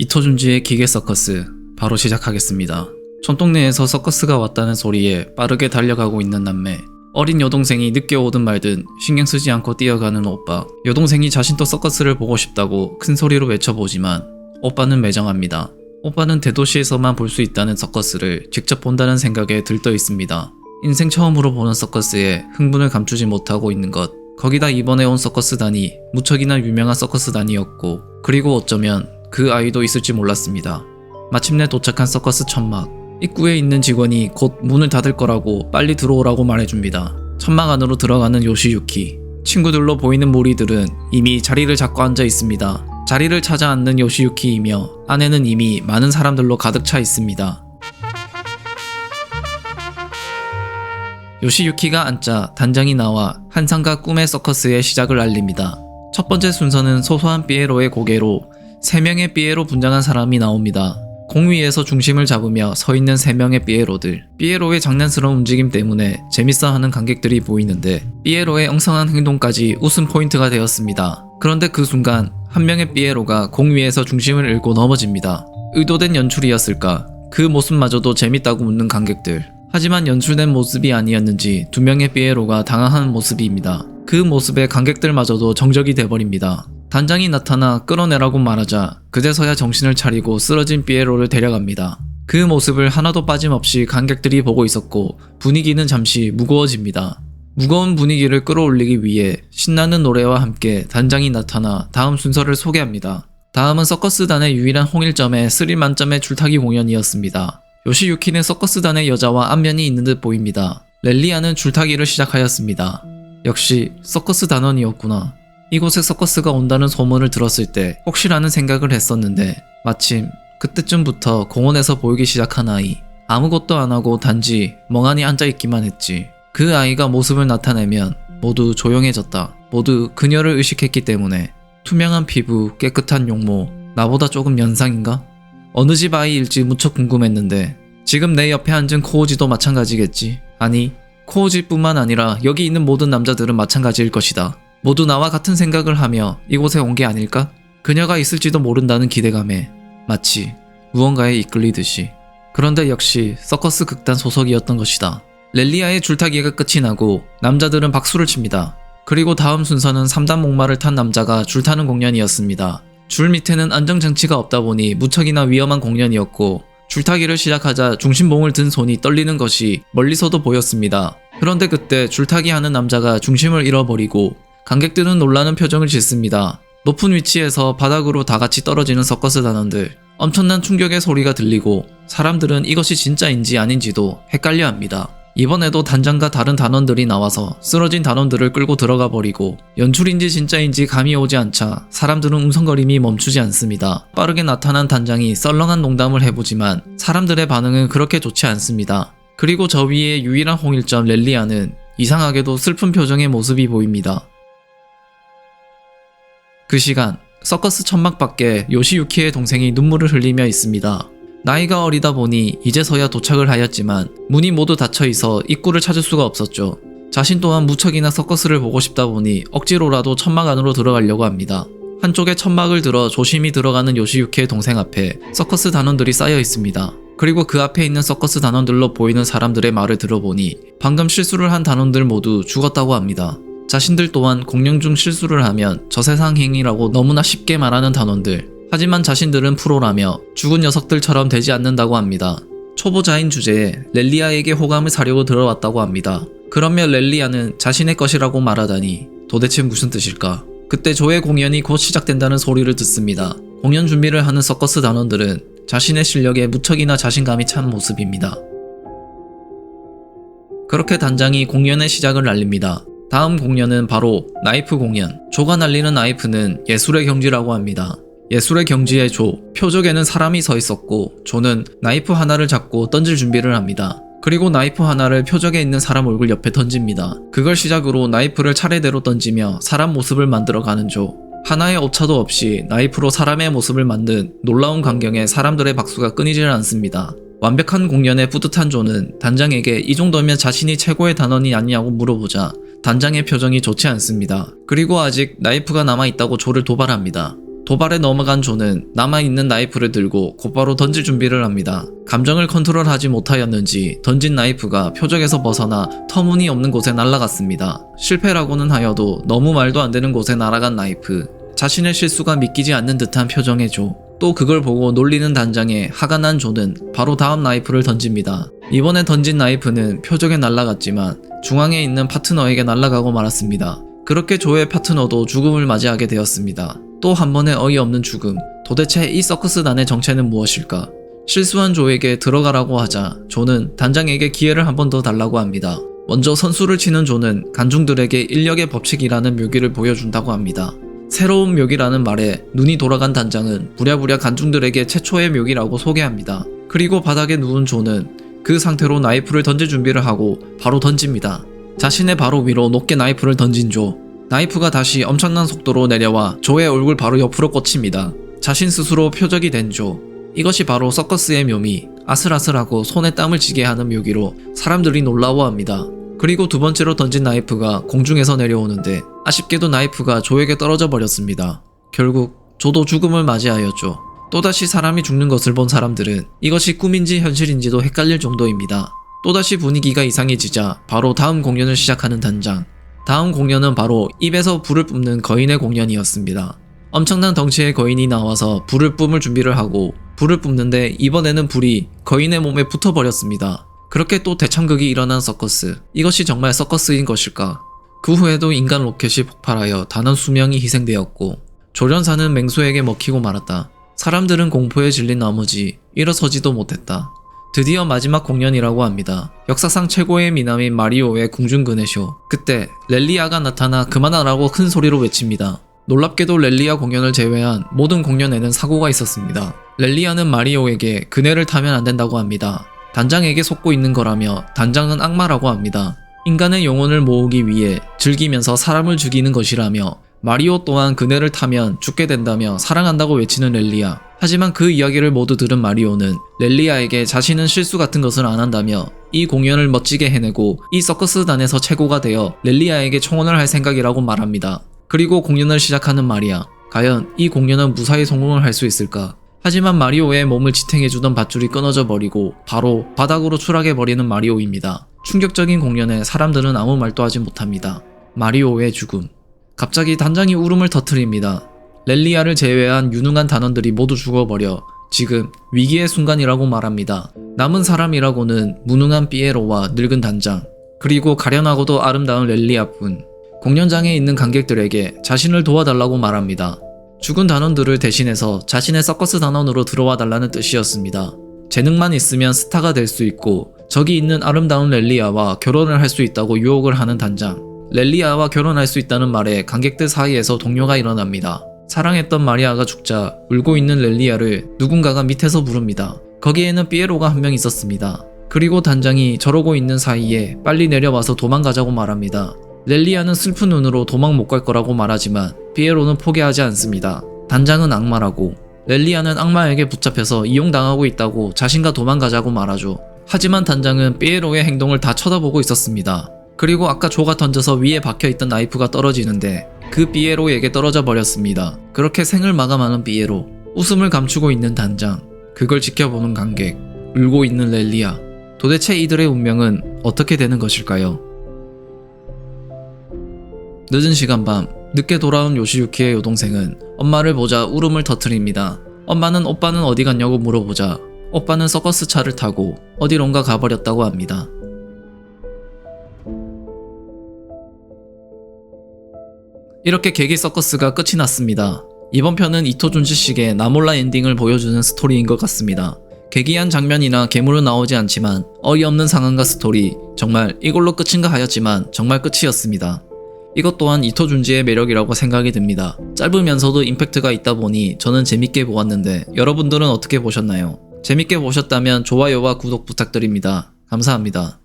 이토준지의 기계 서커스 바로 시작하겠습니다. 촌동네에서 서커스가 왔다는 소리에 빠르게 달려가고 있는 남매. 어린 여동생이 늦게 오든 말든 신경 쓰지 않고 뛰어가는 오빠. 여동생이 자신도 서커스를 보고 싶다고 큰 소리로 외쳐보지만 오빠는 매정합니다. 오빠는 대도시에서만 볼 수 있다는 서커스를 직접 본다는 생각에 들떠 있습니다. 인생 처음으로 보는 서커스에 흥분을 감추지 못하고 있는 것. 거기다 이번에 온 서커스단이 무척이나 유명한 서커스단이었고, 그리고 어쩌면 그 아이도 있을지 몰랐습니다. 마침내 도착한 서커스 천막. 입구에 있는 직원이 곧 문을 닫을 거라고 빨리 들어오라고 말해줍니다. 천막 안으로 들어가는 요시유키. 친구들로 보이는 무리들은 이미 자리를 잡고 앉아 있습니다. 자리를 찾아 앉는 요시유키이며 안에는 이미 많은 사람들로 가득 차 있습니다. 요시유키가 앉자 단장이 나와 한상과 꿈의 서커스의 시작을 알립니다. 첫 번째 순서는 소소한 삐에로의 고개로 3명의 삐에로 분장한 사람이 나옵니다. 공 위에서 중심을 잡으며 서 있는 3명의 삐에로들. 삐에로의 장난스러운 움직임 때문에 재밌어하는 관객들이 보이는데 삐에로의 엉성한 행동까지 웃음 포인트가 되었습니다. 그런데 그 순간 한 명의 삐에로가 공 위에서 중심을 잃고 넘어집니다. 의도된 연출이었을까? 그 모습마저도 재밌다고 묻는 관객들. 하지만 연출된 모습이 아니었는지 2명의 삐에로가 당황하는 모습입니다. 그 모습에 관객들마저도 정적이 돼버립니다. 단장이 나타나 끌어내라고 말하자 그제서야 정신을 차리고 쓰러진 삐에로를 데려갑니다. 그 모습을 하나도 빠짐없이 관객들이 보고 있었고 분위기는 잠시 무거워집니다. 무거운 분위기를 끌어올리기 위해 신나는 노래와 함께 단장이 나타나 다음 순서를 소개합니다. 다음은 서커스단의 유일한 홍일점의 스릴 만점의 줄타기 공연이었습니다. 요시유키는 서커스단의 여자와 안면이 있는 듯 보입니다. 렐리아는 줄타기를 시작하였습니다. 역시 서커스 단원이었구나. 이곳에 서커스가 온다는 소문을 들었을 때 혹시라는 생각을 했었는데 마침 그때쯤부터 공원에서 보이기 시작한 아이. 아무것도 안하고 단지 멍하니 앉아있기만 했지. 그 아이가 모습을 나타내면 모두 조용해졌다. 모두 그녀를 의식했기 때문에. 투명한 피부, 깨끗한 용모, 나보다 조금 연상인가? 어느 집 아이일지 무척 궁금했는데 지금 내 옆에 앉은 코오지도 마찬가지겠지. 아니, 코오지뿐만 아니라 여기 있는 모든 남자들은 마찬가지일 것이다. 모두 나와 같은 생각을 하며 이곳에 온 게 아닐까? 그녀가 있을지도 모른다는 기대감에 마치 무언가에 이끌리듯이. 그런데 역시 서커스 극단 소속이었던 것이다. 렐리아의 줄타기가 끝이 나고 남자들은 박수를 칩니다. 그리고 다음 순서는 3단 목마를 탄 남자가 줄타는 공연이었습니다. 줄 밑에는 안정장치가 없다 보니 무척이나 위험한 공연이었고 줄타기를 시작하자 중심봉을 든 손이 떨리는 것이 멀리서도 보였습니다. 그런데 그때 줄타기 하는 남자가 중심을 잃어버리고 관객들은 놀라는 표정을 짓습니다. 높은 위치에서 바닥으로 다같이 떨어지는 서커스 단원들. 엄청난 충격의 소리가 들리고 사람들은 이것이 진짜인지 아닌지도 헷갈려합니다. 이번에도 단장과 다른 단원들이 나와서 쓰러진 단원들을 끌고 들어가 버리고 연출인지 진짜인지 감이 오지 않자 사람들은 웅성거림이 멈추지 않습니다. 빠르게 나타난 단장이 썰렁한 농담을 해보지만 사람들의 반응은 그렇게 좋지 않습니다. 그리고 저 위에 유일한 홍일점 렐리아는 이상하게도 슬픈 표정의 모습이 보입니다. 그 시간 서커스 천막 밖에 요시유키의 동생이 눈물을 흘리며 있습니다. 나이가 어리다 보니 이제서야 도착을 하였지만 문이 모두 닫혀있어 입구를 찾을 수가 없었죠. 자신 또한 무척이나 서커스를 보고 싶다 보니 억지로라도 천막 안으로 들어가려고 합니다. 한쪽에 천막을 들어 조심히 들어가는 요시유키의 동생 앞에 서커스 단원들이 쌓여 있습니다. 그리고 그 앞에 있는 서커스 단원들로 보이는 사람들의 말을 들어보니 방금 실수를 한 단원들 모두 죽었다고 합니다. 자신들 또한 공연 중 실수를 하면 저세상행위라고 너무나 쉽게 말하는 단원들. 하지만 자신들은 프로라며 죽은 녀석들처럼 되지 않는다고 합니다. 초보자인 주제에 렐리아에게 호감을 사려고 들어왔다고 합니다. 그러며 렐리아는 자신의 것이라고 말하다니 도대체 무슨 뜻일까? 그때 조의 공연이 곧 시작된다는 소리를 듣습니다. 공연 준비를 하는 서커스 단원들은 자신의 실력에 무척이나 자신감이 찬 모습입니다. 그렇게 단장이 공연의 시작을 알립니다. 다음 공연은 바로 나이프 공연. 조가 날리는 나이프는 예술의 경지라고 합니다. 예술의 경지의 조, 표적에는 사람이 서 있었고 조는 나이프 하나를 잡고 던질 준비를 합니다. 그리고 나이프 하나를 표적에 있는 사람 얼굴 옆에 던집니다. 그걸 시작으로 나이프를 차례대로 던지며 사람 모습을 만들어가는 조. 하나의 오차도 없이 나이프로 사람의 모습을 만든 놀라운 광경에 사람들의 박수가 끊이질 않습니다. 완벽한 공연에 뿌듯한 조는 단장에게 이 정도면 자신이 최고의 단원이 아니냐고 물어보자 단장의 표정이 좋지 않습니다. 그리고 아직 나이프가 남아있다고 조를 도발합니다. 도발에 넘어간 조는 남아있는 나이프를 들고 곧바로 던질 준비를 합니다. 감정을 컨트롤하지 못하였는지 던진 나이프가 표적에서 벗어나 터무니없는 곳에 날아갔습니다. 실패라고는 하여도 너무 말도 안 되는 곳에 날아간 나이프. 자신의 실수가 믿기지 않는 듯한 표정의 조. 또 그걸 보고 놀리는 단장에 화가 난 조는 바로 다음 나이프를 던집니다. 이번에 던진 나이프는 표적에 날아갔지만 중앙에 있는 파트너에게 날아가고 말았습니다. 그렇게 조의 파트너도 죽음을 맞이하게 되었습니다. 또 한 번의 어이없는 죽음. 도대체 이 서커스단의 정체는 무엇일까? 실수한 조에게 들어가라고 하자 조는 단장에게 기회를 한 번 더 달라고 합니다. 먼저 선수를 치는 조는 관중들에게 인력의 법칙이라는 묘기를 보여준다고 합니다. 새로운 묘기라는 말에 눈이 돌아간 단장은 부랴부랴 관중들에게 최초의 묘기라고 소개합니다. 그리고 바닥에 누운 조는 그 상태로 나이프를 던질 준비를 하고 바로 던집니다. 자신의 바로 위로 높게 나이프를 던진 조. 나이프가 다시 엄청난 속도로 내려와 조의 얼굴 바로 옆으로 꽂힙니다. 자신 스스로 표적이 된 조. 이것이 바로 서커스의 묘미. 아슬아슬하고 손에 땀을 쥐게 하는 묘기로 사람들이 놀라워합니다. 그리고 두 번째로 던진 나이프가 공중에서 내려오는데 아쉽게도 나이프가 조에게 떨어져 버렸습니다. 결국 조도 죽음을 맞이하였죠. 또다시 사람이 죽는 것을 본 사람들은 이것이 꿈인지 현실인지도 헷갈릴 정도입니다. 또다시 분위기가 이상해지자 바로 다음 공연을 시작하는 단장. 다음 공연은 바로 입에서 불을 뿜는 거인의 공연이었습니다. 엄청난 덩치의 거인이 나와서 불을 뿜을 준비를 하고 불을 뿜는데 이번에는 불이 거인의 몸에 붙어버렸습니다. 그렇게 또 대참극이 일어난 서커스. 이것이 정말 서커스인 것일까? 그 후에도 인간 로켓이 폭발하여 단원 수명이 희생되었고 조련사는 맹수에게 먹히고 말았다. 사람들은 공포에 질린 나머지 일어서지도 못했다. 드디어 마지막 공연이라고 합니다. 역사상 최고의 미남인 마리오의 궁중근해쇼. 그때 렐리아가 나타나 그만하라고 큰 소리로 외칩니다. 놀랍게도 렐리아 공연을 제외한 모든 공연에는 사고가 있었습니다. 렐리아는 마리오에게 그네를 타면 안 된다고 합니다. 단장에게 속고 있는 거라며 단장은 악마라고 합니다. 인간의 영혼을 모으기 위해 즐기면서 사람을 죽이는 것이라며 마리오 또한 그네를 타면 죽게 된다며 사랑한다고 외치는 렐리아. 하지만 그 이야기를 모두 들은 마리오는 렐리아에게 자신은 실수 같은 것을 안 한다며 이 공연을 멋지게 해내고 이 서커스단에서 최고가 되어 렐리아에게 청혼을 할 생각이라고 말합니다. 그리고 공연을 시작하는 마리아. 과연 이 공연은 무사히 성공을 할 수 있을까? 하지만 마리오의 몸을 지탱해주던 밧줄이 끊어져 버리고 바로 바닥으로 추락해버리는 마리오입니다. 충격적인 공연에 사람들은 아무 말도 하지 못합니다. 마리오의 죽음. 갑자기 단장이 울음을 터뜨립니다. 렐리아를 제외한 유능한 단원들이 모두 죽어버려 지금 위기의 순간이라고 말합니다. 남은 사람이라고는 무능한 삐에로와 늙은 단장, 그리고 가련하고도 아름다운 렐리아뿐. 공연장에 있는 관객들에게 자신을 도와달라고 말합니다. 죽은 단원들을 대신해서 자신의 서커스 단원으로 들어와 달라는 뜻이었습니다. 재능만 있으면 스타가 될 수 있고 저기 있는 아름다운 렐리아와 결혼을 할 수 있다고 유혹을 하는 단장. 렐리아와 결혼할 수 있다는 말에 관객들 사이에서 동요가 일어납니다. 사랑했던 마리아가 죽자 울고 있는 렐리아를 누군가가 밑에서 부릅니다. 거기에는 삐에로가 한 명 있었습니다. 그리고 단장이 저러고 있는 사이에 빨리 내려와서 도망가자고 말합니다. 렐리아는 슬픈 눈으로 도망 못 갈 거라고 말하지만 삐에로는 포기하지 않습니다. 단장은 악마라고, 렐리아는 악마에게 붙잡혀서 이용당하고 있다고 자신과 도망가자고 말하죠. 하지만 단장은 삐에로의 행동을 다 쳐다보고 있었습니다. 그리고 아까 조가 던져서 위에 박혀있던 나이프가 떨어지는데 그 삐에로에게 떨어져 버렸습니다. 그렇게 생을 마감하는 삐에로. 웃음을 감추고 있는 단장. 그걸 지켜보는 관객. 울고 있는 렐리아. 도대체 이들의 운명은 어떻게 되는 것일까요? 늦은 시간 밤, 늦게 돌아온 요시유키의 여동생은 엄마를 보자 울음을 터뜨립니다. 엄마는 오빠는 어디 갔냐고 물어보자 오빠는 서커스 차를 타고 어디론가 가버렸다고 합니다. 이렇게 개기 서커스가 끝이 났습니다. 이번 편은 이토 준지식의 나몰라 엔딩을 보여주는 스토리인 것 같습니다. 괴기한 장면이나 괴물은 나오지 않지만 어이없는 상황과 스토리, 정말 이걸로 끝인가 하였지만 정말 끝이었습니다. 이것 또한 이토 준지의 매력이라고 생각이 듭니다. 짧으면서도 임팩트가 있다 보니 저는 재밌게 보았는데 여러분들은 어떻게 보셨나요? 재밌게 보셨다면 좋아요와 구독 부탁드립니다. 감사합니다.